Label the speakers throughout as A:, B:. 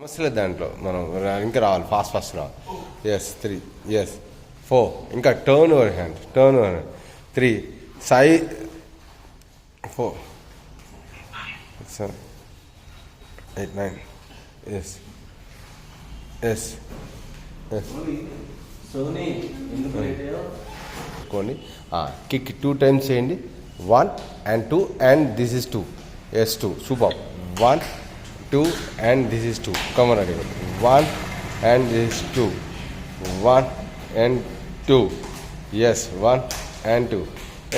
A: సమస్య లేదు దాంట్లో. మనం ఇంకా రావాలి, ఫాస్ట్ ఫాస్ట్ రావాలి. ఎస్ 3, ఎస్ 4, ఇంకా turn over hand, turn over 3, side 4, 7, 8, 9, yes yes yes కోండి. కిక్ 2 times చేయండి. 1 and 2 and this is 2. Yes 2. Super. 1, 2 and this is 2. Come on again. 1 and this is 2. 1 and 2. Yes 1 and 2.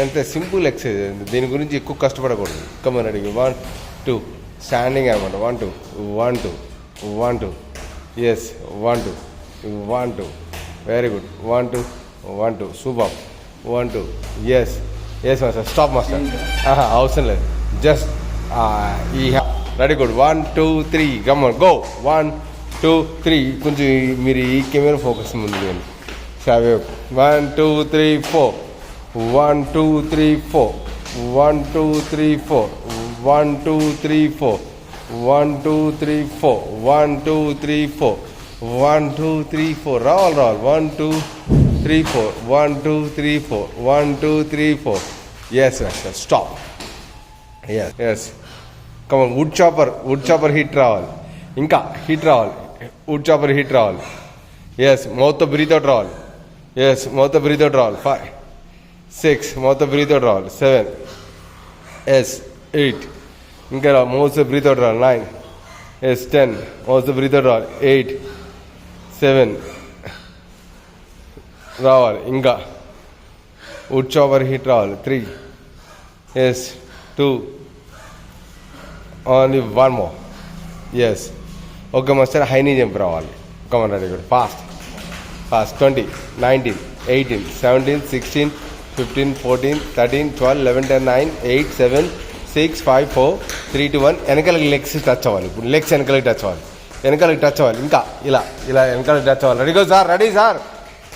A: ఎంత simple exercise, దీని గురించి ఎక్కువ కష్టపడకూడదు. Come on అడిగి 1 2 standing అనమాట. 1 2 1 2 1 2 yes 1 2 1 2 very good. 1 2 1 2 super. 1 2 yes yes master. Stop master, అవసరం లేదు. Just ఈ ready good. 1 2 3 come on go. 1 2 3 కొంచెం మీరు ఈ కెమెరా ఫోకస్ ముందు కానీ 1 2 3 4 1 2 3 4 1 2 3 4 1 2 3 4 1 2 3 4 1 2 3 4 1 2 3 4 రావాలి 1 2 3 4 1 2 3 4 1 2 3 4 yes master. Stop. Yes yes come on. Wood chopper heat రావాలి, ఇంకా హీట్ రావాలి. వుడ్ చాపర్ హీట్ రావాలి. ఎస్ మౌత్ బ్రీత్ అవుట్ రావాలి. ఎస్ మౌత్ బ్రీత్ అవుట్ రావాలి. 5 6 మౌత్ బ్రీత్ అవుట్ రావాలి. 7 ఎస్ 8 ఇంకా మౌత్ బ్రీత్ అవుట్ రావాలి. 9 ఎస్ 10 మౌత్ బ్రీత్ అవుట్ రావాలి. 8 7 రావాలి. ఇంకా వుడ్ చాపర్ హీట్ రావాలి. 3 yes 2 only 1 more. Yes okay master. High knee jump రావాలి. Come on ready good. Fast fast. 20 19 18 17 16 15 14 13 12 11 10 9 8 7 6 5 4 3 2 1. వెనకాలకి legs touch అవ్వాలి. ఇప్పుడు లెగ్స్ వెనకాలకి టచ్ అవ్వాలి. వెనకాలకి టచ్ అవ్వాలి. ఇంకా ఇలా ఇలా వెనకాలకి టచ్ అవ్వాలి. Ready go sir. Ready sir.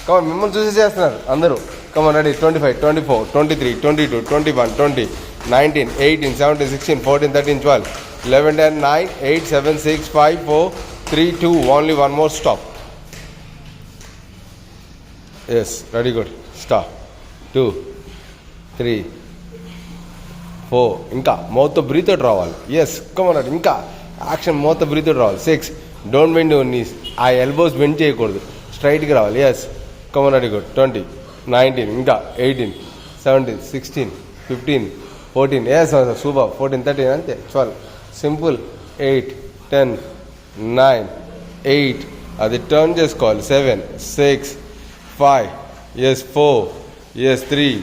A: Come on. మిమ్మల్ని చూసి చేస్తున్నారు అందరూ. Come on ready. 25 24 23 22 21 20 19 18 17 16 14 13 12 11 10 9 8 7 6 5 4 3 2 only 1 more. Stop. Yes ready good. Stop. 2 3 4 ఇంకా మౌత్ బ్రీత్ అవుట్ రావాలి. Yes come on ready. ఇంకా యాక్షన్. మౌత్ బ్రీత్ అవుట్ రావాలి. 6 డోంట్ బెండ్ యువర్ నీస్. ఆ ఎల్బోస్ బెండ్ చేయకూడదు, స్ట్రైట్గా రావాలి. Yes come on ready good. 20 19 ఇంకా 18 17 16 15 14 ఎస్ సూపర్. 14 13 అంతే. 12 సింపుల్. 8 10 9 8 అది టర్న్ చేసుకోవాలి. 7 6 5 yes 4 yes 3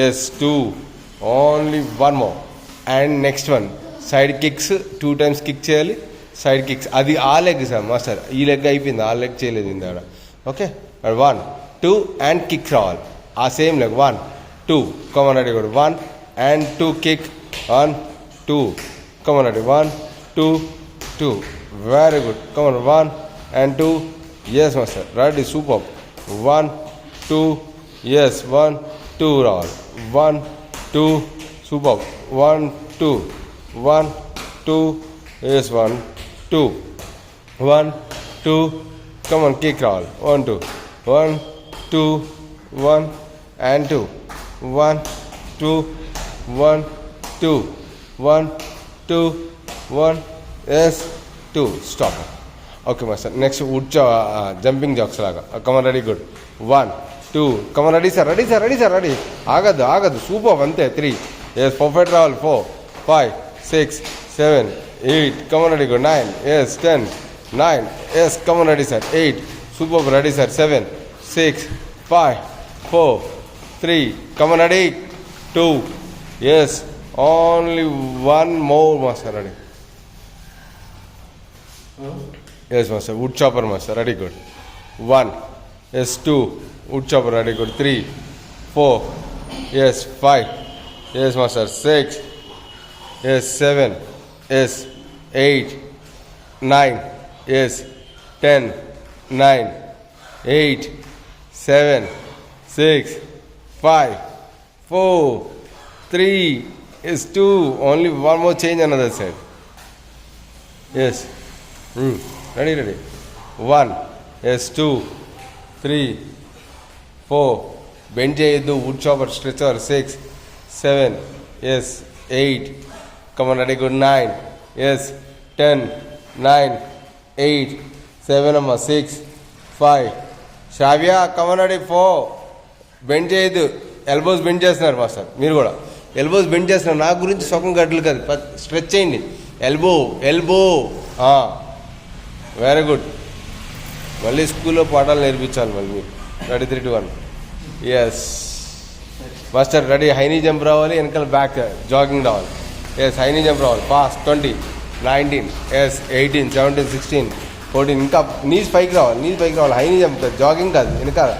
A: yes 2 only 1 more. And next one side kicks 2 times kick చేయాలి. సైడ్ కిక్స్ అది ఆ లెగ్ సార్ మాస్టర్. ఈ లెగ్ అయిపోయింది, ఆ లెగ్ చేయలేదు ఇందాక. ఓకే 1 2 అండ్ కిక్ రావాలి. ఆ same leg 1 2 come on ready good. 1 and 2 kick. 1 2 come on ready. 1 2 2 very good. Come on 1 and 2 yes master. Ready super. 1 2 yes 1 2 roll. 1 2 super. 1 2 1 2 yes 1 2 1 2 come on kick roll. 1 2 1 2 1 and 2 1 2 1 2 1 2 1 yes 2 stop. Okay master. Next wood jumping jacks laga. Come on ready good. 1 2 come on ready sir. Ready sir. Ready sir. Ready agadu super. Ante 3 yes perfect roll. 4 5 6 7 8 come on ready good. 9 yes 10 9 yes come on ready sir. 8 super ready sir. 7 6 5 4 3 come on ready. 2 yes only 1 more master. Ready yes master. Wood chopper master. Ready good. 1 yes 2 wood chopper. Ready good. 3 4 yes 5 yes master. 6 yes 7 yes 8 9 yes 10 9 8 7 6 5 4 3 is 2 only 1 more change another side. Yes ready 1 yes 2 3 4 bend చేయొద్దు wood chopper stretcher 6 7 yes 8 come on ready good 9 yes 10 9 8 7 అమ్మా 6 5 Shravya come on ready 4 bend చేయొద్దు elbows bend చేస్తున్నారు master మీరు కూడా elbows bend చేస్తున్నారు నా గురించి సొకం గడ్డలు కాదు స్ట్రెచ్ చేయండి ఎల్బో వెరీ గుడ్ మళ్ళీ స్కూల్లో పాఠాలు నేర్పించాలి మళ్ళీ మీరు ready 3 2 1 yes master ready high knee jump రావాలి వెనకాల బ్యాక్ జాగింగ్ రావాలి ఎస్ హైనీ జంప్ రావాలి ఫాస్ట్ 20 19 ఎస్ 18 17 16 14 ఇంకా నీస్ పైకి రావాలి హైనీ జంప్ జాగింగ్ కాదు వెనకాల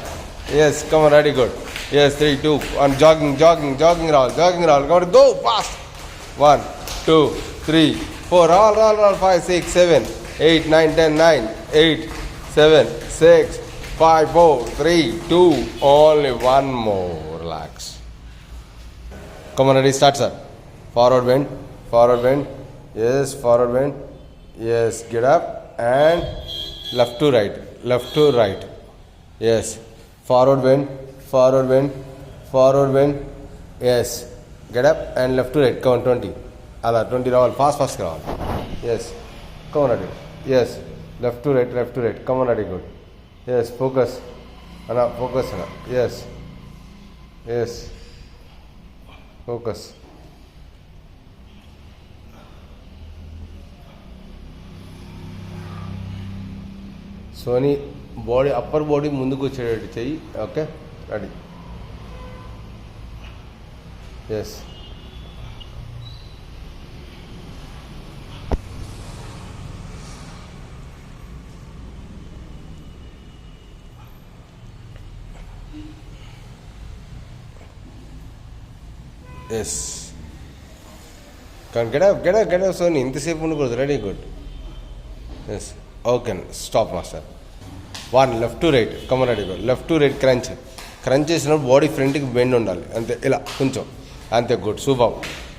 A: yes come ready good yes 3 2 1 jogging రావాలి కాబట్టి గో ఫాస్ట్ 1 2 3 4 రావాలి 5 6 7 8 9 10 9 8 7 6 5 4 3 2 only one more relax come on ready start sir forward bend yes forward bend yes get up and left to right yes forward bend yes get up and left to right come on 20 ala 20 రావాలి fast రావాలి yes come on ready yes left to right come on ready good yes focus ana yes focus Soni body upper body ముందుకు వచ్చేటట్టు చెయ్యి okay ready yes yes కానీ get up Soni ఇంతసేపు ఉండకూడదు ready good yes okay stop master 1 left to right come on ready good left to right crunch చేసినప్పుడు body ఫ్రంట్కి bend ఉండాలి అంతే ఇలా కొంచెం అంతే గుడ్ సూపర్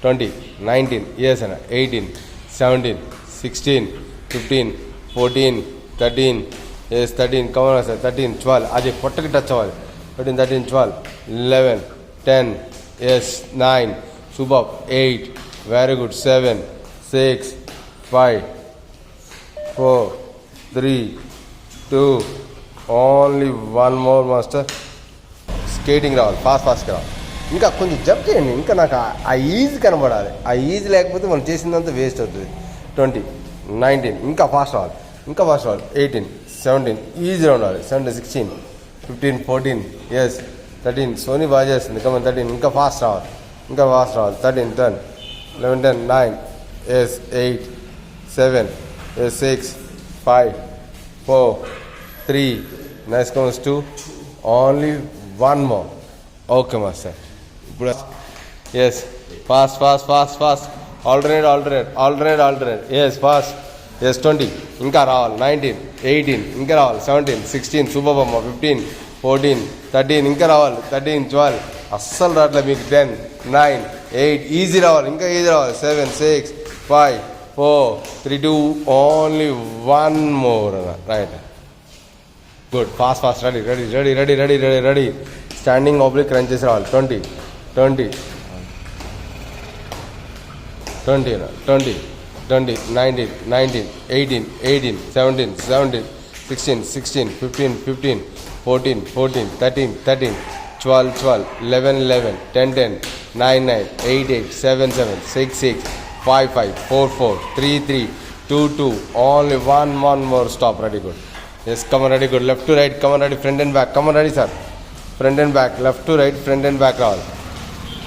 A: 20 19 ఎస్ అన్న 18 17 16 15 14 13 ఎస్ 13 కమన్ సార్ 13 12 అది పొట్టకి టచ్ అవ్వాలి 13 13 12 11 10 yes 9 super 8 very good 7 6 5 4 3 2 only one more master skating రావాలి ఫాస్ట్ రావాలి ఇంకా కొంచెం జంప్ చేయండి ఇంకా నాకు ఆ ఈజీ కనబడాలి ఆ ఈజీ లేకపోతే మనం చేసిందంతా వేస్ట్ అవుతుంది 20 19 ఇంకా ఫాస్ట్ రావాలి 18 17 ఈజీగా ఉండాలి 17 16 15 14 ఎస్ 13 సోనీ బాగా చేస్తుంది కమన్ 13 ఇంకా ఫాస్ట్ రావాలి 13 10 11 10 9 ఎస్ 8 7 ఎస్ 6 5 4 3 నైస్ కమన్స్ 2 only one more okay master ఇప్పుడు yes fast alternate yes fast yes 20 ఇంకా రావాలి 19 18 ఇంకా రావాలి 17 16 సూపర్ బొమ్మ 15 14 13 ఇంకా రావాలి 13 12 అస్సలు రావట్లే మీకు 10 9 8 ఈజీ రావాలి 7 6 5 4 3 2 only one more right good fast ready standing oblique run చేసి రావాలి 20 19 18 17 16 15 14 13 12 11 10 9 8 7 6 5 4 3 2 only one more stop ready good yes come on ready good left to right come on ready front and back come on ready sir front and back left to right front and back రావాలి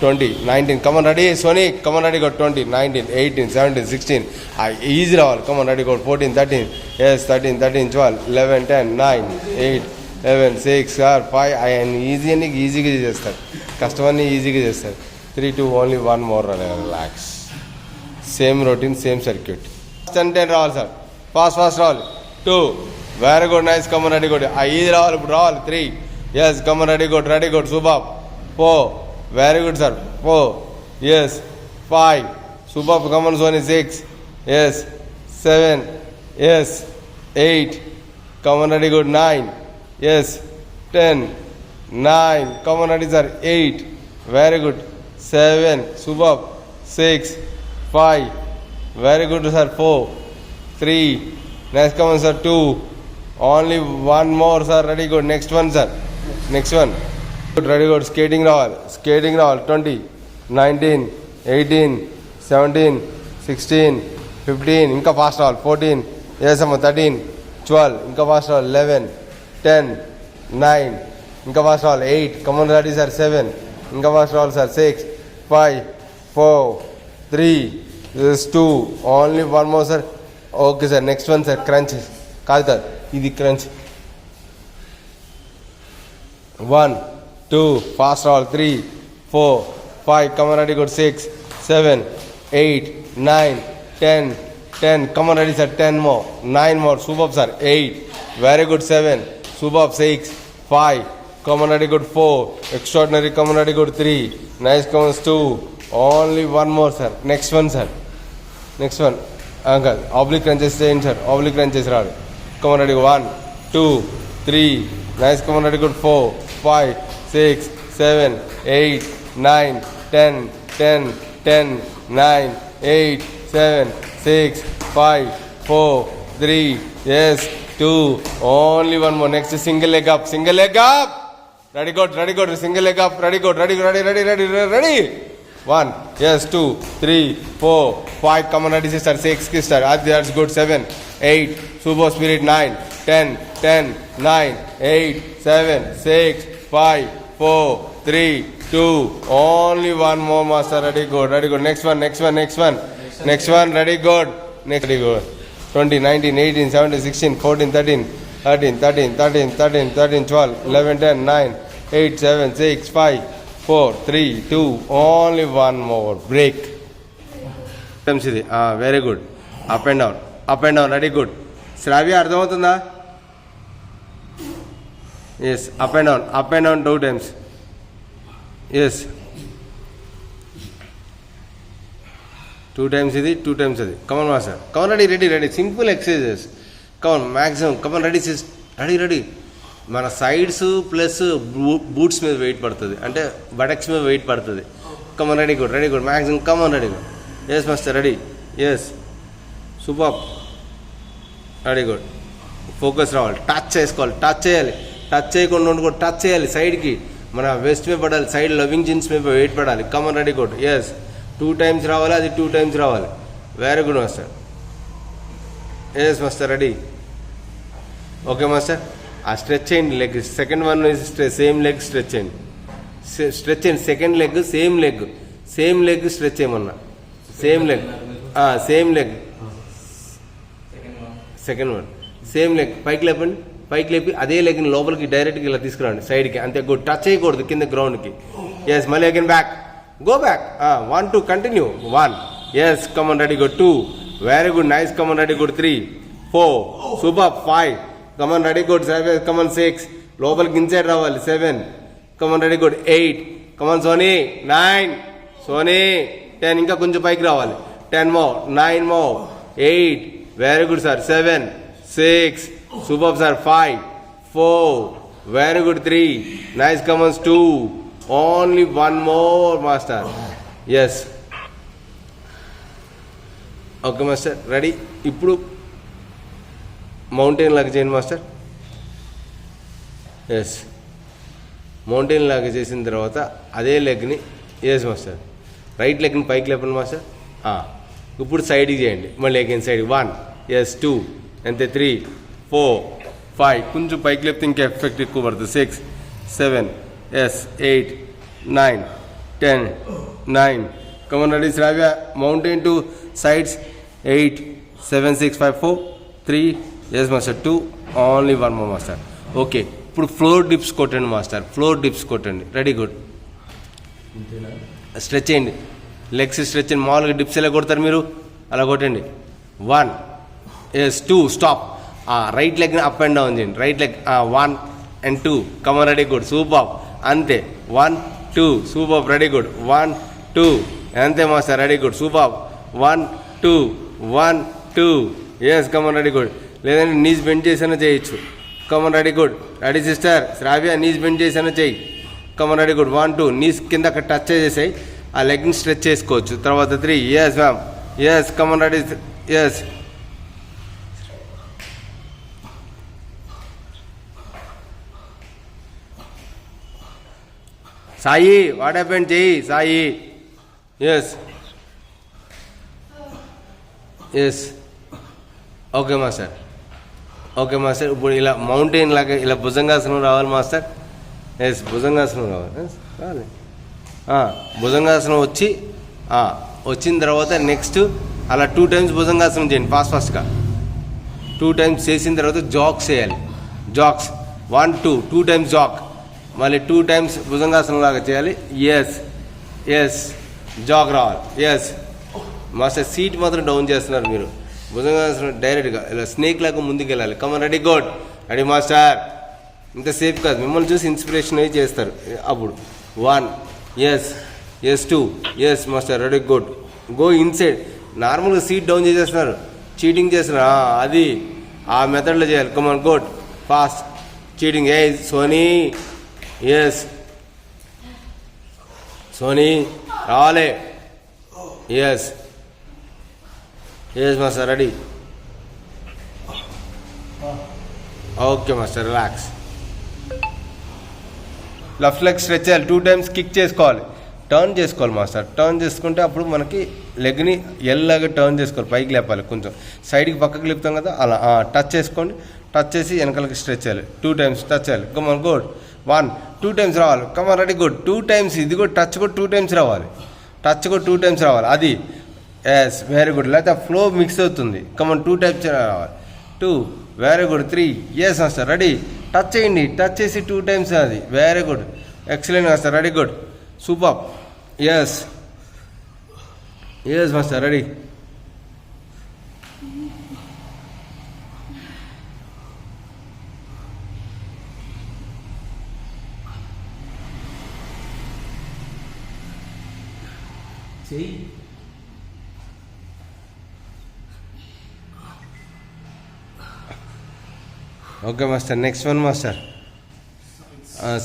A: 20 19 come on ready Sony come on ready go 20 19 18 17 16 easy రావాలి come on ready go 14 13 yes 13 12 11 10 9 8 11 6 5 and ఈజీగా చేస్తారు కష్టమన్నీ ఈజీగా చేస్తారు 3 2 only one more relax same routine same circuit 10 రావాలి sir fast రావాలి 2 very good nice come ready good easy రావాలి ఇప్పుడు రావాలి 3 yes come ready good super 4 very good sir 4 yes 5 super come on Sony 6 yes 7 yes 8, come on, ready, good, 9, yes, 10, 9, come on, ready, sir, 8, very good, 7, superb, 6, 5, very good, sir, 4, 3, next, come on, sir, 2, only one more, sir, ready, good, next one, sir, next one, good, ready, good, skating roll, 20, 19, 18, 17, 16, 15, ఇంకా fast రావాలి 14, yes అమ్మ 13, 12, ఇంకా fast రావాలి 11, 10, 9, ఇంకా fast రావాలి 8, come on ready sir 7, ఇంకా fast రావాలి sir 6, 5, 4, 3, this 2, only one more sir. Okay sir, next one sir crunch కాదు కాదు ఇది క్రంచ్ 1, 2, ఫాస్ట్ రావాలి 3, 4, 5, come on ready good 6, 7, 8, 9, 10, 10, come on ready sir, 10 more, 9 more, superb sir, 8, very good, 7, superb, 6, 5, come on ready good, 4, extraordinary, come on ready good, 3, nice, come on 2, only one more sir, next one sir, next one, uncle, oblique crunches change sir, oblique crunches rad, come on ready, 1, 2, 3, nice, come on ready good, 4, 5, 6, 7, 8, 9, 10, 10, 10, 9, 8, 7, 6, 5, 4, 3, yes, 2, only one more, next single leg up, ready good, single leg up, ready good, ready, 1, yes, 2, 3, 4, 5, come on ready sister, 6, sister, that's good, 7, 8, super spirit, 9, 10, 10, 9, 8, 7, 6, 5, 4, 3, 2, only one more master, ready good, next one, next one, ready good, next, ready good, 20, 19, 18, 17, 16, 14, 13, 12, 11, 10, 9, 8, 7, 6, 5, 4, 3, 2, only one more, break. Very good, up and down, ready good. Shravya, అర్థమవుతుందా? Yes, up and down 2 times. Yes, 2 times ఇది 2 times అది. Come on master, come on, ready, simple exercises, come on, maximum, come on, ready sis, ready. మన sides plus boots మీద weight పడుతుంది, అంటే buttocks మీద weight పడుతుంది. Come on, ready good, maximum, come on, ready good, yes master, ready, yes, super, ready good, focus రావాలి, touch చేసుకోవాలి, touch చేయకుండా ఉండకూడదు, టచ్ చేయాలి సైడ్కి, మన వెస్ట్ మీద పడాలి, సైడ్ లవింగ్ జిన్స్ మీద వెయిట్ పడాలి. Come on, ready good, yes, 2 times రావాలి, అది 2 times రావాలి, very good master, yes master, ready, okay master. ఆ స్ట్రెచ్ చేయండి leg, second one same leg stretch చేయండి, second leg same leg stretch చేయమన్నా, same leg second one same leg పైకి లేపి అదే లెగ్ని లోపలికి డైరెక్ట్గా ఇలా తీసుకురండి సైడ్కి, అంతే గుడ్, టచ్ చేయకూడదు కింద గ్రౌండ్కి. ఎస్, మళ్ళీ again back, go back, 1, 2, continue, 1, yes, come on, ready good, 2, very good, nice, come on, ready good, 3, 4, super, 5, come on, ready good, 7, come on, 6, లోపలికి ఇన్సైడ్ రావాలి, 7, come on, ready good, 8, come on Soni, 9, Soni, 10, ఇంకా కొంచెం పైకి రావాలి, 10 more, 9 more, 8, very good sir, 7, 6, super sir, 5, 4, very good, 3, nice, come on, 2, only one more master, yes, okay master, ready. ఇప్పుడు mountain లాగా చేయండి master, yes, mountain లాగా చేసిన తర్వాత అదే లెగ్ని, ఎస్ మాస్టర్, రైట్ లెగ్ని పైకి లేపండి మాస్టర్. ఇప్పుడు సైడ్కి చేయండి, మళ్ళీ అగైన్ సైడ్, 1, ఎస్, 2, అంతే, 3, 4, 5, కొంచెం పైకి లేపితే ఇంకా ఎఫెక్ట్ ఎక్కువ పడుతుంది, 6, 7, yes, 8, 9, 10, 9, come on, ready Shravya, mountain two sides, 8, 7, 6, 5, 4, 3, yes master, 2, only one more master. Okay, ఇప్పుడు ఫ్లోర్ డిప్స్ కొట్టండి మాస్టర్, రెడీ గుడ్, స్ట్రెచ్ చేయండి, లెగ్స్ స్ట్రెచ్ చేయండి, మామూలుగా డిప్స్ ఎలా కొడతారు మీరు, అలా కొట్టండి, 1, ఎస్, 2, స్టాప్, రైట్ లెగ్ని అప్ అండ్ డౌన్ చేయండి, right leg, 1 and 2, come on, ready good, super, అంతే, 1, 2, సూపర్, రెడీ గుడ్, 1, 2, అంతే master, ready good, super, 1, 2, 1, 2, yes, come on, ready good, లేదంటే నీస్ బెండ్ చేసైనా చేయొచ్చు. Come on ready good. Ready sister Shravya, knees bend చేసైనా చెయ్యి. Come on ready good. 1 2 knees కింద అక్కడ touch చేసేసాయి, ఆ లెగ్ని స్ట్రెచ్ చేసుకోవచ్చు. తర్వాత 3 yes ma'am, yes come on ready, yes Sai what happened చెయ్యి Sai. Yes yes okay master, okay master. ఇప్పుడు ఇలా మౌంటైన్ లాగా ఇలా భుజంగాసనం రావాలి మాస్టర్. ఎస్ భుజంగాసనం రావాలి. భుజంగాసనం వచ్చిన తర్వాత నెక్స్ట్ అలా 2 టైమ్స్ భుజంగాసనం చేయండి ఫాస్ట్గా. 2 టైమ్స్ చేసిన తర్వాత జాక్స్ చేయాలి. జాక్స్ 1 2 2 టైమ్స్ జాక్, మళ్ళీ 2 టైమ్స్ భుజంగాసనం లాగా చేయాలి. ఎస్ ఎస్ జాక్ రావాలి. ఎస్ మాస్టర్ సీట్ మాత్రం డౌన్ చేస్తున్నారు మీరు. భుజంగాసనం డైరెక్ట్గా ఇలా స్నేక్ లాగా ముందుకు వెళ్ళాలి. Come on ready good. Ready master. ఇంత సేఫ్ కాదు, మిమ్మల్ని చూసి ఇన్స్పిరేషన్ అయ్యి చేస్తారు. అప్పుడు 1 yes yes 2 yes master ready good. Go inside. నార్మల్గా సీట్ డౌన్ చేసేస్తున్నారు, చీటింగ్ చేస్తున్నారు. అది ఆ మెథడ్లో చేయాలి. Come on good fast. చీటింగ్. ఏ సోనీ, ఎస్ సోనీ రావాలి. Yes yes master ready. Okay master relax. Left leg stretch చేయాలి. 2 టైమ్స్ కిక్ చేసుకోవాలి, టర్న్ చేసుకోవాలి మాస్టర్. టర్న్ చేసుకుంటే అప్పుడు మనకి లెగ్ని ఎల్లాగా టర్న్ చేసుకోవాలి, పైకి లేపాలి. కొంచెం సైడ్కి పక్కకి లేపుతాం కదా, అలా టచ్ చేసుకోండి. టచ్ చేసి వెనకాలకి స్ట్రెచ్ చేయాలి. 2 టైమ్స్ టచ్ చేయాలి. Come on good. 1 2 టైమ్స్ రావాలి. Come on ready good. 2 టైమ్స్ ఇది కూడా టచ్ కూడా 2 టైమ్స్ రావాలి. టచ్ కూడా 2 టైమ్స్ రావాలి. అది ఎస్ వెరీ గుడ్. లేకపోతే ఫ్లో మిక్స్ అవుతుంది. కమన్ 2 టైమ్స్ రావాలి. 2 very good. 3 yes master ready. Touch చేయండి, టచ్ చేసి 2 టైమ్స్. అది very good, excellent master. Ready good, super. Yes yes master ready. Okay master. Next one master.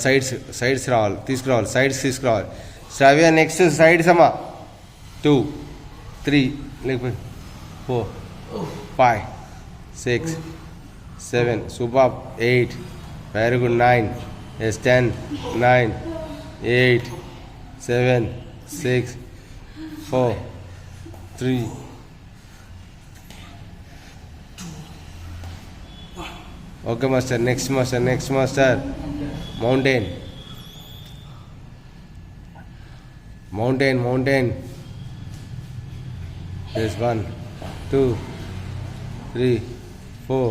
A: Sides రావాలి, తీసుకురావాలి. Sides తీసుకురావాలి. శ్రావ్య next sides అమ్మా. 2 3 లేకపోతే 4 5 6 7 super. 8 very good. 9 yes 10 9 8 7 6 4 3 okay master. Next master. Next master mountain. Mountain mountain. Yes 1 2 3 4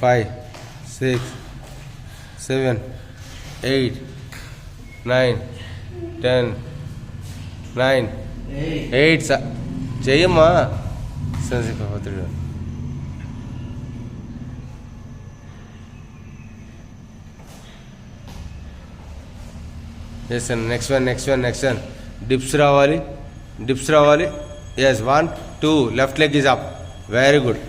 A: 5 6 7 8 9 10 9 8 చెయ్యమ్మా. సంసిపోతుడు. Yes అండి. Next one next one next one. Dips రావాలి, dips రావాలి. Yes 1 2 left leg is up. Very good.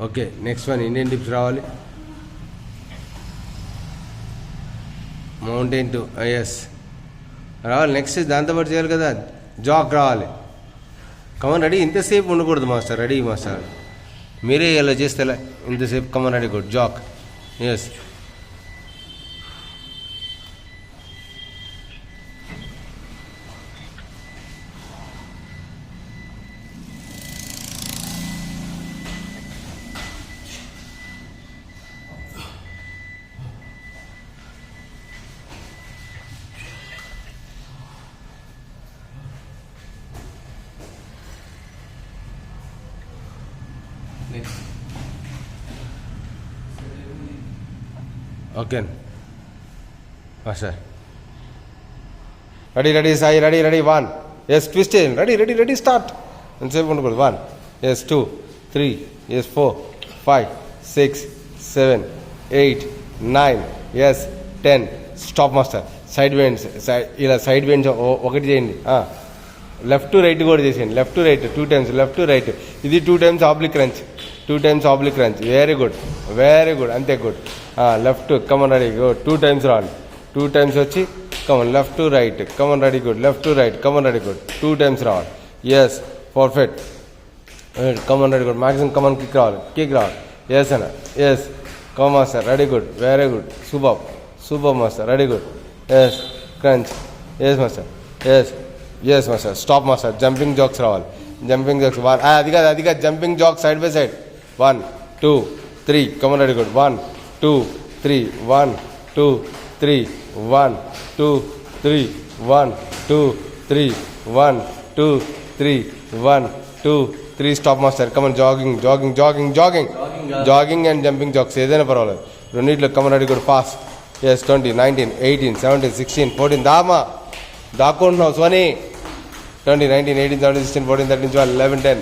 A: Okay next one Indian dips రావాలి. Mountain 2 yes రావాలి. Next దాంతోపాటు చేయాలి కదా, జాక్ రావాలి. Come on ready. ఇంతసేపు ఉండకూడదు మాస్టర్. రెడీ మాస్టర్, మీరే ఇలా చేస్తే ఎలా ఇంతసేపు. Come on ready good. Jack. Yes okay master. Ready Sai, ready 1. Yes twist చేయండి. Ready start. ఎంతసేపు ఉండకూడదు. 1, yes 2, 3, yes 4, 5, 6, 7, 8, 9, yes 10. Stop master. Side bends, ఇలా సైడ్ బెండ్స్ ఒకటి చేయండి. లెఫ్ట్ టు రైట్ కూడా చేసేయండి. Left to right 2 times, left to right. ఇది 2 times oblique crunch. 2 times oblique crunch. Very good, అంతే good. Left come on ready good. 2 times రావాలి. 2 times వచ్చి come on left to right. Come on ready good. Left to right. Come on ready good. 2 times రావాలి. Yes perfect. Come on ready good. Maximum come on kick రావాలి. Yes అన్న. Yes come master. Ready good. Very good. Super master. Ready good. Yes crunch. Yes master. Yes master. Stop master. Jumping jacks రావాలి. Jumping jacks. అది కాదు jumping jack side by side. 1, 2, 3. Come on ready good. 1, 2, 3. 1, 2, 3. 1, 2, 3. 1, 2, 3. 1, 2, 3. 1, 2, 3. Stop master. Come on jogging and jumping jacks ఏదైనా పర్వాలేదు. రెండింటిలో come on ready good. Fast. Yes 20, 19, 18, 17, 16, 14. దాక్కుంటున్నావు సోనీ. 20, 19, 18, 17, 16, 14, 13, 12, 11, 10.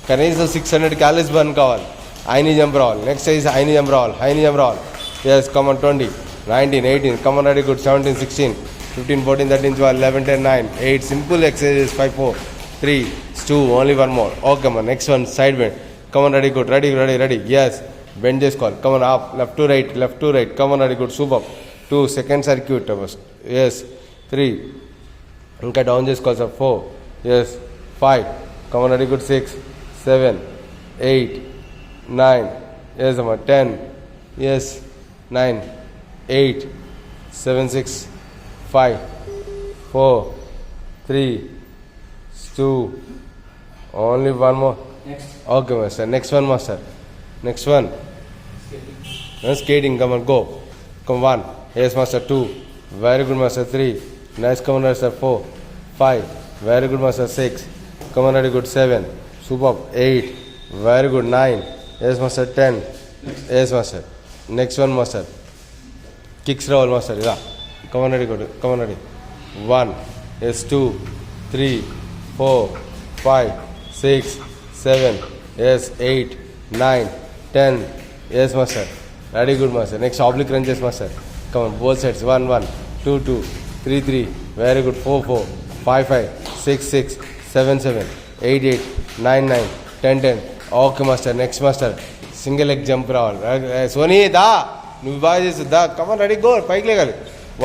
A: కనీసం 600 calories burn కావాలి. High knee jump రావాలి. నెక్స్ట్ సైజ్ హైనీ జంప్ రావాలి. Yes come on 20, 19, 18. Come on ready good. 17, 16, 15, 14, 13, 12, 11, 10, 9, 8. Simple exercises. 5, 4, 3, 2. Only 1 more. Okay అమ్మా. Next one side bend. Come on ready good. Ready. Yes bend చేసుకోవాలి. Come on up. Left to right. Come on ready good. Super. 2 second circuit. Yes 3. ఇంకా down చేసుకోవాలి sir. 4, yes 5. Come on ready good. 6, 7, 8, 9. Yes అమ్మా. 10, yes 9, 8, 7, 6, 5, 4, 3, 2. Only 1 more. Okay master. Next one master. Skating. Come on go. 1. Yes master. 2. Very good master. 3. Nice. Come on master. 4, 5. Very good master. 6. Come on ready good. 7. Super. 8. Very good. 9. Yes master. 10. Yes master. Next one master. Kicks రావాలి master. ఇలా come on ready good. 1. Yes 2, 3, 4, 5, 6, 7. Yes 8, 9, 10. Yes master. Ready good master. Next oblique crunches master. Come on both sides. 1, 1, 2, 2, 3, 3. Very good. 4, 4, 5, 5, 6, 6, 7, 7, 8, 8, 9, 9, 10, 10. Okay master. Next master. Single leg jump రావాలి. Sony నువ్వు బాగా చేస్తుందా. Come on ready go. పైకి లేగాలి.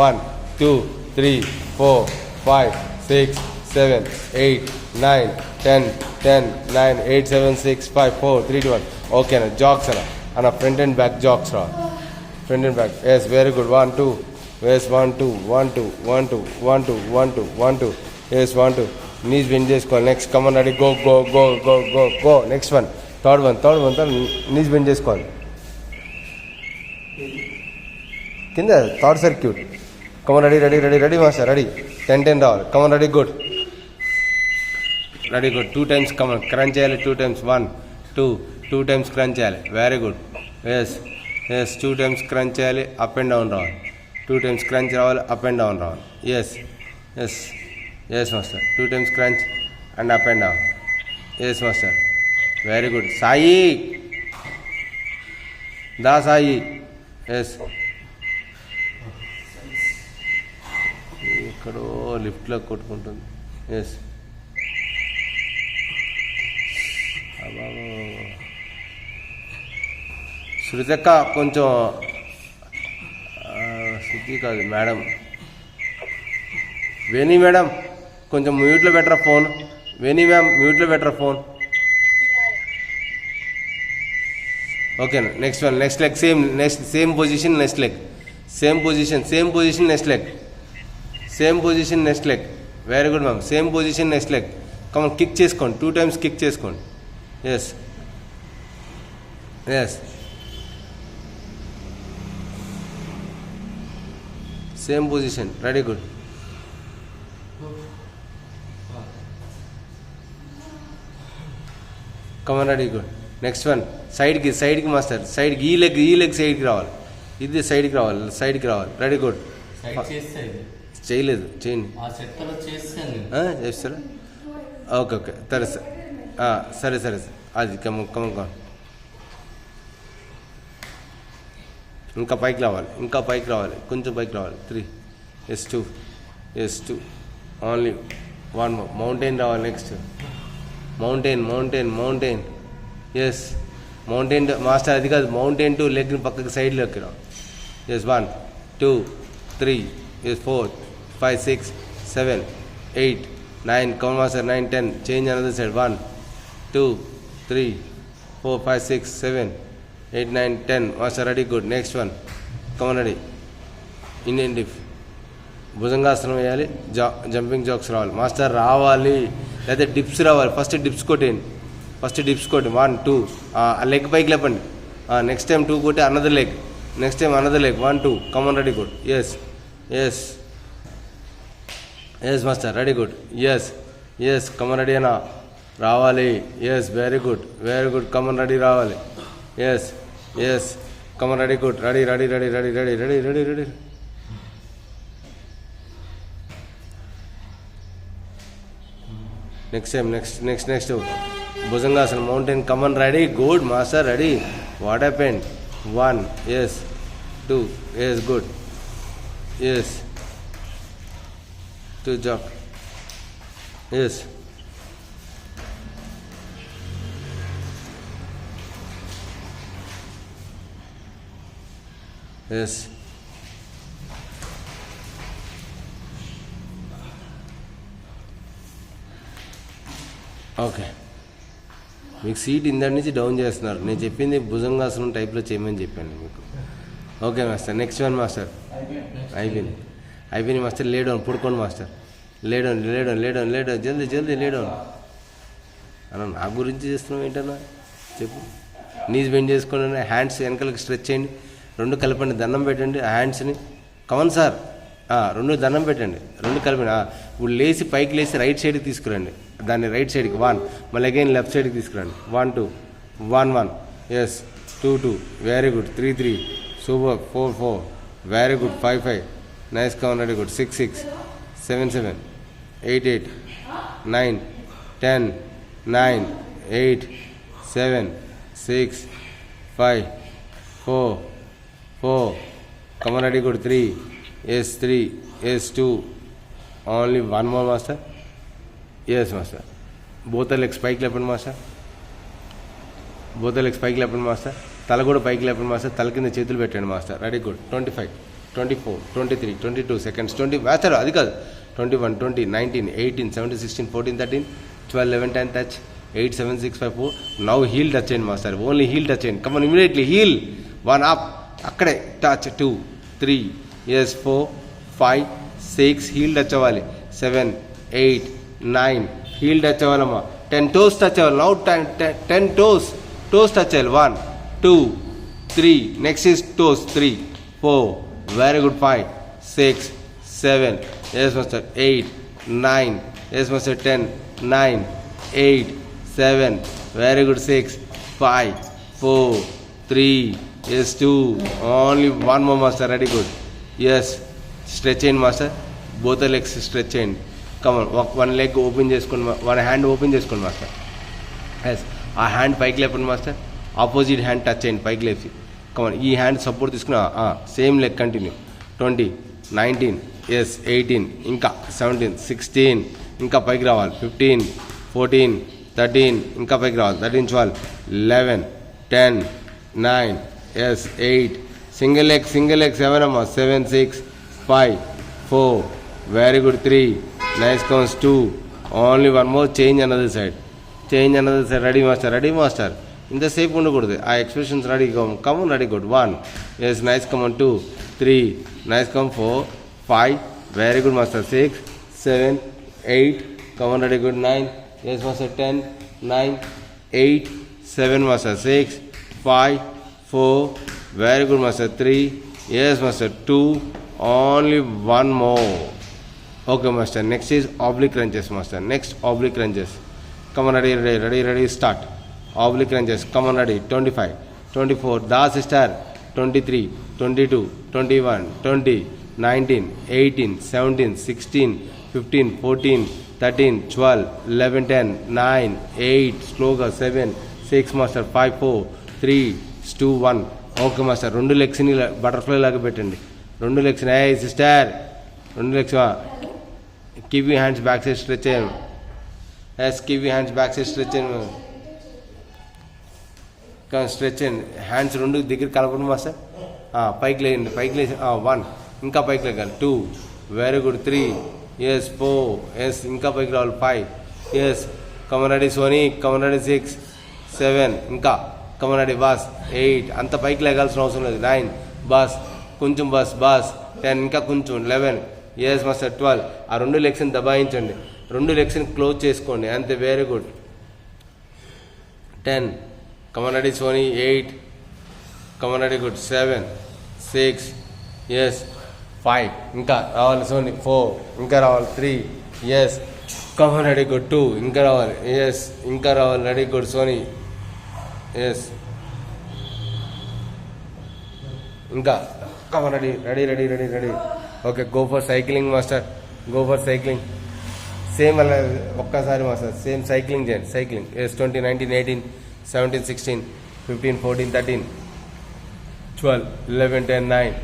A: 1, 2, 3, 4, 5, 6, 7, 8, 9, 10, 10, 9, 8, 7, 6, 5, 4, 3, 2, 1. Okay అన్న. Jacks అన్న front and back jacks రా. Front and back. Yes very good. 1, 2. Yes 1, 2, 1, 2, 1, 2, 1, 2, 1, 2, 1, 2. Yes 1, 2. Knees bend చేసుకోవాలి. Next come on ready go. Next one. Third one. Knees bend చేసుకోవాలి. కింద third circuit. Come on ready master. Ready. 10, 10 రావాలి. Come on ready good. 2 times come on crunch చేయాలి. 2 times. 1, 2 times crunch చేయాలి. Very good. Yes 2 times crunch చేయాలి. Up and down రావాలి. 2 times crunch రావాలి. Up and down రావాలి. Yes master. 2 times crunch and up and down. Yes master. Very good. Sai. Yes ఎక్కడో లిఫ్ట్లో కొట్టుకుంటుంది. Yes శృతక్క కొంచెం శృతి కాదు మేడం. వేణి మేడం కొంచెం మ్యూట్లో పెట్టరా ఫోన్. వేణి మ్యామ్ మ్యూట్లో పెట్టరా ఫోన్. ఓకేనా. Next one. Next leg same position. Next leg same position. Next leg. Very good ma'am. Same position. Next leg. Come on kick చేసుకోండి. 2 times కిక్ చేసుకోండి. Yes same position. Ready good. Come on ready good. Next one. సైడ్కి master. సైడ్కి ఈ leg సైడ్కి రావాలి. ఇది సైడ్కి రావాలి, సైడ్కి రావాలి. Ready, good. చేయలేదు, చేయండి. చేస్తారా? ఓకే ఓకే, సరే సరే సరే సరే. అది కమ్మ ఇంకా పైకి రావాలి, ఇంకా పైకి రావాలి, కొంచెం పైకి రావాలి. 3 S2 ఓన్లీ 1 more. మౌంటైన్ రావాలి. Next mountain. Yes, mountain master. అది కాదు, మౌంటైన్ టు లెగ్ పక్కకి సైడ్లోకి రా. Yes, 1 2 3 4 5 6 7 8 9. Come master. 9 10. Change another side. 1 2 3 4 5 6 7 8 9 10. Master ready, good. Next one, come on ready. Indian dip, bhujangasana వేయాలి, జంపింగ్ జాక్స్ రావాలి. మాస్టర్ రావాలి, లేదా డిప్స్ రావాలి. ఫస్ట్ డిప్స్ కొట్టేయండి. 1 2. ఆ లెగ్ పైకి లేపండి. నెక్స్ట్ టైం 2 కొట్టి another leg. Next time another leg. 1 2. Come on ready, good. Yes master ready, good. Yes come on ready అన్నా రావాలి. Yes, very good. Come on ready రావాలి. Yes come on ready, good. Ready. Next భుజంగాసనం, mountain. Come on ready, good. Master ready. What happened? 1 yes 2 yes, good. Yes 2 jack. Yes okay. మీకు సీట్ ఇందటి నుంచి down చేస్తున్నారు. నేను చెప్పింది భుజంగాసనం టైప్లో చేయమని చెప్పాను మీకు. Okay master. Next one master. అయిపోయింది మాస్టర్. లే డౌన్, పడుకోండి మాస్టర్. Lay down. జల్దీ లే డౌన్. అన్న నా గురించి చేస్తున్నావు ఏంటన్నా చెప్పు. నీస్ బెండ్ చేసుకోండి. హ్యాండ్స్ వెనకాలకి స్ట్రెచ్ చేయండి. 2 కలపండి. దండం పెట్టండి హ్యాండ్స్ని. Come in sir. 2 దండం పెట్టండి. 2 కలిపండి. ఇప్పుడు లేచి పైకి లేచి రైట్ సైడ్కి తీసుకురండి. దాన్ని రైట్ సైడ్కి 1. మళ్ళీ అగైన్ లెఫ్ట్ సైడ్కి తీసుకురండి. 1 2 1 1. Yes 2 2. Very good. 3 3. Super. 4 4. Very good. 5 5. Nice. Come on ready, good. 6 6 7 7 8 8 9 10 9 8 7 6 5 4 4. Come on ready, good. 3 yes 3 yes 2. Only 1 more master. Yes master. Both legs పైకి లేపండి మాస్టర్. తల కూడా పైకి లేపండి మాస్టర్. తల కింద చేతులు పెట్టండి master. Ready, good. 25 24 23 22 seconds. 20 master. అది కాదు. 21 20 19 18 17 16 14 13 12 11 10. టచ్. 8 7 6 5 4. నౌ హీల్ టచ్ చేయండి మాస్టర్. ఓన్లీ హీల్ టచ్ చేయండి. Come on immediately heel. 1 అప్. అక్కడే టచ్. 2 3 ఎస్ 4 5 6. హీల్ టచ్ అవ్వాలి. 7 8 9. హీల్ టచ్ అవ్వాలమ్మా. 10 toes టచ్ అవ్వాలి. నౌ 10 toes టచ్ అవ్వాలి. 1 2 3. Next is toes. 3 4. Very good. 5 6 7. Yes master. 8 9. Yes master. 10 9 8 7. Very good. 6 5 4 3 yes 2. Only 1 more master. Ready, good. Yes stretch చేయండి master. Both legs stretch చేయండి. Come on. 1 leg open చేసుకోండి. 1 hand open చేసుకోండి master. Yes. ఆ hand పైకి లేపండి master. Opposite hand touch చేయండి పైకి లేపి. కమన్. ఈ హ్యాండ్ సపోర్ట్ తీసుకుని సేమ్ లెగ్ కంటిన్యూ. 20 19 ఎస్ 18 ఇంకా 17 16 ఇంకా పైకి రావాలి. 15 14 13 ఇంకా పైకి రావాలి. 13 12 11 10 9 ఎస్ 8. సింగిల్ లెగ్ 7 అమ్మా. 7 6 5 4. Very good. 3 నైస్. కౌన్స్ 2. Only 1 more. Change another side. Ready master. ఇంతసేపు ఉండకూడదు. ఆ expressions ready. Come on ready, good. 1 yes nice. Come on 2 3 nice. Come 4 5. Very good master. 6 7 8. Come on ready, good. 9 yes master. 10 9 8 7 master. 6 5 4. Very good master. 3 yes master. 2. Only 1 more. Okay master. Next is oblique crunches master. Next oblique crunches. Come on ready start. Oblique crunches. Come on ready. 25 24. దా sister. 23 22, 21, 20, 19, 18, 17, 16, 15, 14, 13, 12, 11, 10, 9, 8, స్లోగా 7, 6 master 5, 4, 3, 2, 1. Okay master. 2 లెగ్స్ని butterfly లాగా పెట్టండి. 2 లెగ్స్ని sister 2 legs keep you hands back side stretch చేయండి. Keep you hands back side stretch చేయండి. Stretch చేయండి. Hands 2 దగ్గర కలపండి మాస్టర్. పైకి లేయండి. పైకి లేచి 1, ఇంకా పైకి లేగాలి. 2, వెరీ గుడ్. 3, ఎస్. 4, ఎస్. ఇంకా పైకి రావాలి. 5, ఎస్. Come on Sony. కమన్ 6, 7, ఇంకా కమన్ బాస్. 8, అంత పైకి లేగాల్సిన అవసరం లేదు. 9, బాస్. కొంచెం బాస్. 10, ఇంకా కొంచెం. 11, ఎస్ మాస్టర్. 12, ఆ 2 లెగ్స్ని దబాయించండి. 2 లెగ్స్ని క్లోజ్ చేసుకోండి. అంతే. Very good. 10, come on Soni. 8, come on good. 7, 6, yes. 5, ఇంకా రావాలి సోనీ. 4, ఇంకా రావాలి. 3, ఎస్. Come on good. 2, ఇంకా రావాలి. ఎస్. ఇంకా రావాలి. Ready good Soni. ఎస్. ఇంకా come on ready. Okay, go for cycling master. Go for cycling. Same అలా ఒక్కసారి మాస్టర్ సేమ్ సైక్లింగ్ చేయండి. Cycling. Yes. 20, 19, 18, 17, 16, 15, 14, 13, 12, 11, 10, 9,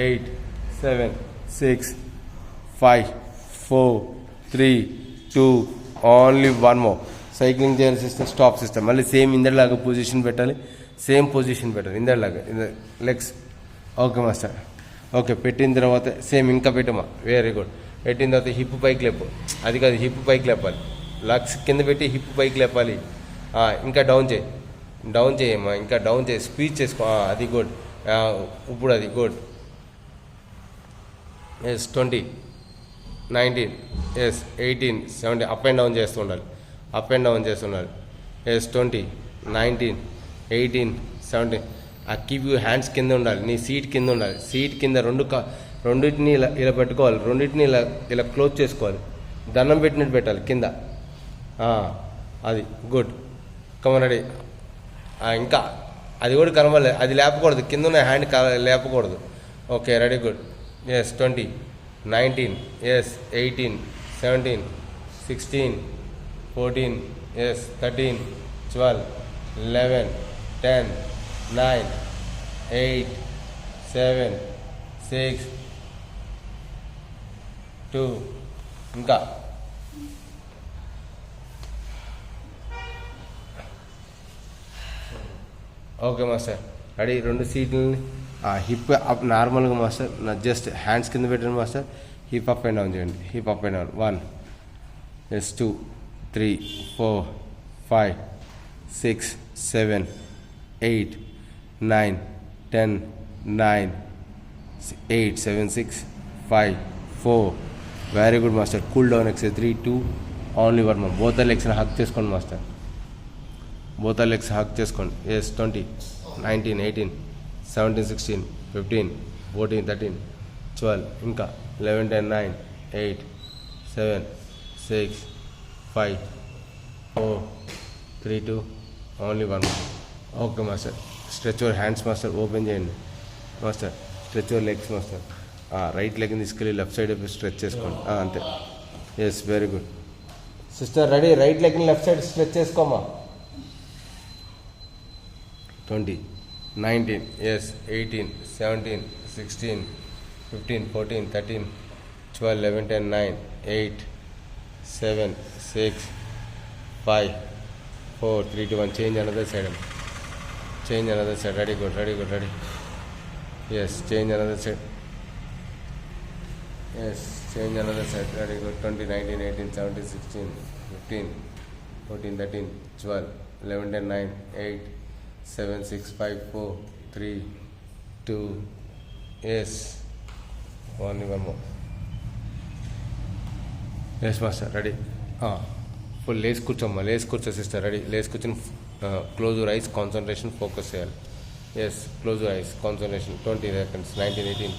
A: 8, 7, 6, 5, 4, 3, 2, only 1 more. Cycling చేయాలి సిస్టర్. Stop sister. మళ్ళీ సేమ్ ఇందరిలాగా పొజిషన్ పెట్టాలి. సేమ్ పొజిషన్ పెట్టాలి ఇందరిలాగా. లెగ్స్. Okay master. ఓకే, పెట్టిన తర్వాత సేమ్ ఇంకా పెట్టమా. Very good. పెట్టిన తర్వాత హిప్ పైకి లేపు. అది కాదు, హిప్ పైకి లేపాలి. లక్స్ కింద పెట్టి హిప్ పైకి లేపాలి. ఇంకా డౌన్ చేయమ్మా. ఇంకా డౌన్ చేయి. స్పీచ్ చేసుకో. అది గుడ్. ఇప్పుడు అది good. Yes. 20, 19, yes. 18, 17, up and down చేస్తూ ఉండాలి. ఎస్. 20, 19, 18, 17. కీప్ యూ హ్యాండ్స్ కింద ఉండాలి. నీ సీట్ కింద ఉండాలి. సీట్ కింద రెండింటిని ఇలా పెట్టుకోవాలి. రెండింటిని ఇలా క్లోజ్ చేసుకోవాలి. దండం పెట్టినట్టు పెట్టాలి కింద. అది గుడ్. Come on ready. ఇంకా అది కూడా కనబడలేదు. అది లేపకూడదు. కింద ఉన్న హ్యాండ్ లేపకూడదు. Okay, ready good. Yes. 20, 19, yes. 18, 17, 16, 14, yes. 13, 12, 11, 10, 9, 8, 7, 6, 2, ఇంకా ఓకే మాస్టర్. రెడీ. 2 సీట్లని హిప్ అప్ నార్మల్గా మాస్టర్. జస్ట్ హ్యాండ్స్ కింద పెట్టండి master. Hip up and down చేయండి. Hip up and down. 1, yes. 2, 3, 4, 5, 6, 7, 8, 9, 10, 9, 8, 7, 6, 5, 4. Very good master. Cool down exercise. 3, 2, only 1 more. Both లెగ్స్ని హక్ చేసుకోండి master. Both legs Haq చేసుకోండి. ఎస్. 20, 19, 18, 17, 16, 15, 14, 13, 12, ఇంకా 11, 10, 9, 8, 7, 6, 5, 4, 3, 2, only 1 more. Okay master. Stretch your hands master. Open చేయండి master. Stretch your legs master. Right లెగ్ని తీసుకెళ్ళి left side stretch చేసుకోండి. అంతే. Yes. Very good sister. Ready. Right లెగ్ని లెఫ్ట్ సైడ్ స్ట్రెచ్ చేసుకోమా. 20, 19, yes. 18, 17, 16, 15, 14, 13, 12, 11, 10, 9, 8, 7, 6, 5, 4, 3, 2, 1. Change another side. Ready, good. Ready. Yes, change another side. Yes, change another side. Ready, good. 20, 19, 18, 17, 16, 15, 14, 13, 12, 11, 10, 9, 8, 7, 6, 5, 4, 3, 2. Yes, only 1 more. Yes, master. Ready. Full లేస్ కూర్చోమ్మా. లేస్ కూర్చో sister. Ready. లేస్ కూర్చొని close your eyes. Concentration focus చేయాలి. Yes. Close your eyes. Concentration. 20 seconds. 19, 18,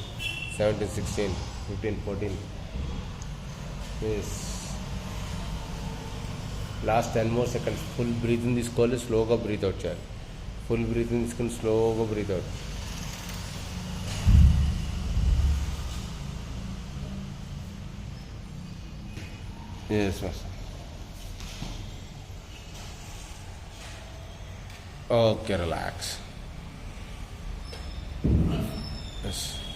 A: 17, 16, 15, 14. Yes. Last 10 more seconds. Full breathing తీసుకోవాలి. స్లోగా breathe out చేయాలి. ఫుల్ బ్రీతింగ్ తీసుకుని స్లోగా breathe out. Yes, master. Okay, relax. Yes.